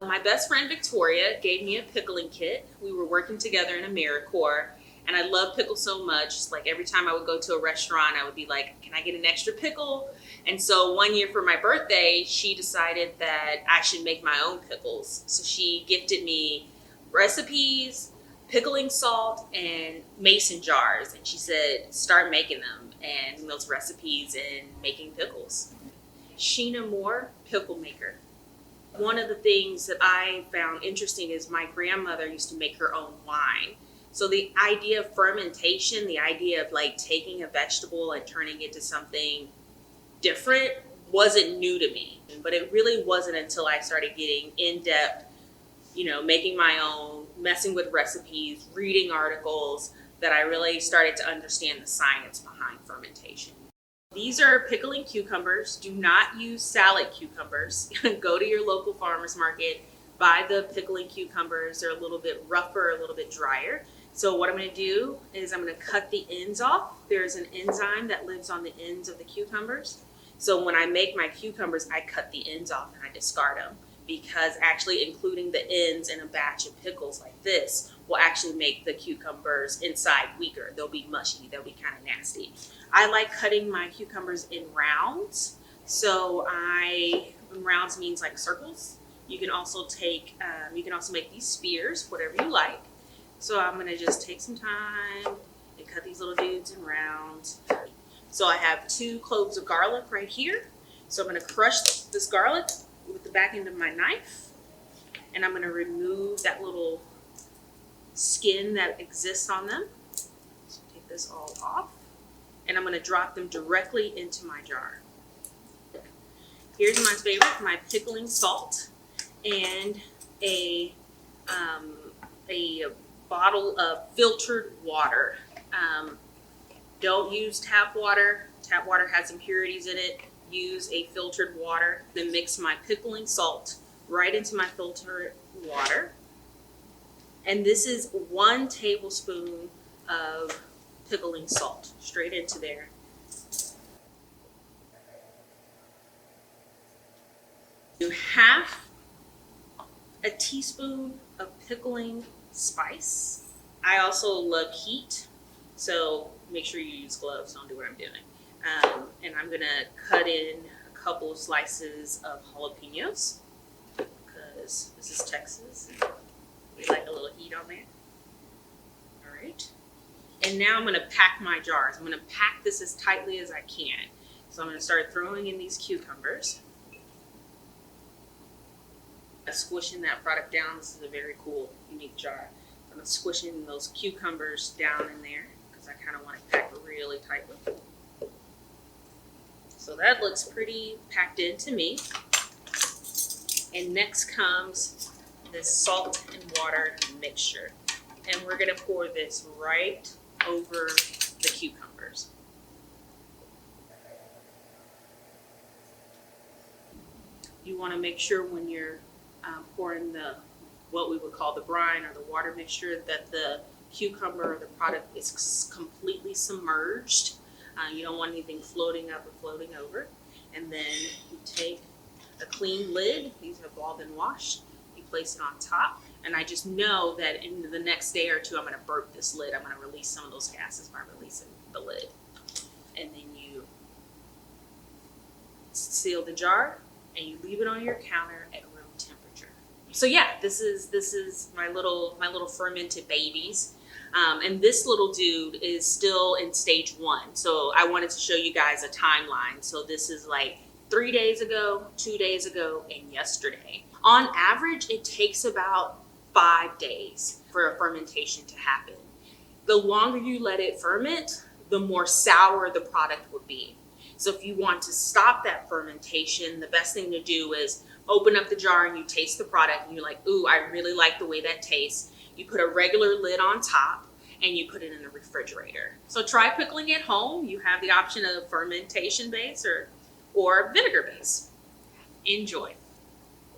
My best friend Victoria gave me a pickling kit. We were working together in AmeriCorps, and I love pickles so much. Like every time I would go to a restaurant, I would be like, can I get an extra pickle? And so one year for my birthday, she decided that I should make my own pickles. So she gifted me recipes, pickling salt, and mason jars. And she said, start making them and those recipes and making pickles. Sheena Moore, pickle maker. One of the things that I found interesting is my grandmother used to make her own wine. So the idea of fermentation, the idea of like taking a vegetable and turning it to something different wasn't new to me. But it really wasn't until I started getting in depth, making my own, messing with recipes, reading articles, that I really started to understand the science behind fermentation. These are pickling cucumbers. Do not use salad cucumbers. Go to your local farmer's market, buy the pickling cucumbers. They're a little bit rougher, a little bit drier. So what I'm going to do is I'm going to cut the ends off. There's an enzyme that lives on the ends of the cucumbers. So when I make my cucumbers, I cut the ends off and I discard them, because actually including the ends in a batch of pickles like this will actually make the cucumbers inside weaker. They'll be mushy, they'll be kind of nasty. I like cutting my cucumbers in rounds. So rounds means like circles. You can also make these spears, whatever you like. So I'm gonna just take some time and cut these little dudes in rounds. So I have 2 cloves of garlic right here. So I'm gonna crush this garlic with the back end of my knife, and I'm gonna remove that little skin that exists on them. So take this all off, and I'm gonna drop them directly into my jar. Here's my favorite, my pickling salt, and a bottle of filtered water. Don't use tap water. Tap water has impurities in it. Use a filtered water. Then mix my pickling salt right into my filtered water. And this is 1 tablespoon of pickling salt straight into there. Do half a teaspoon of pickling spice. I also love heat, so make sure you use gloves. Don't do what I'm doing. And I'm gonna cut in a couple of slices of jalapenos, because this is Texas. We like a little heat on there. All right. And now I'm gonna pack my jars. I'm gonna pack this as tightly as I can. So I'm gonna start throwing in these cucumbers. Squishing that product down. This is a very cool, unique jar. I'm gonna squishing those cucumbers down in there, because I kind of want to pack really tightly. So that looks pretty packed in to me. And next comes this salt and water mixture. And we're gonna pour this right over the cucumbers. You wanna make sure when you're pouring what we would call the brine or the water mixture, that the cucumber or the product is completely submerged. You don't want anything floating up or floating over. And then you take a clean lid. These have all been washed. You place it on top. And I just know that in the next day or 2, I'm going to burp this lid. I'm going to release some of those gases by releasing the lid. And then you seal the jar and you leave it on your counter at room temperature. So yeah, this is my little fermented babies. And this little dude is still in stage 1. So I wanted to show you guys a timeline. So this is like 3 days ago, 2 days ago, and yesterday. On average, it takes about 5 days for a fermentation to happen. The longer you let it ferment, the more sour the product would be. So if you want to stop that fermentation, the best thing to do is open up the jar and you taste the product and you're like, ooh, I really like the way that tastes. You put a regular lid on top and you put it in the refrigerator. So try pickling at home. You have the option of fermentation base or vinegar base. Enjoy.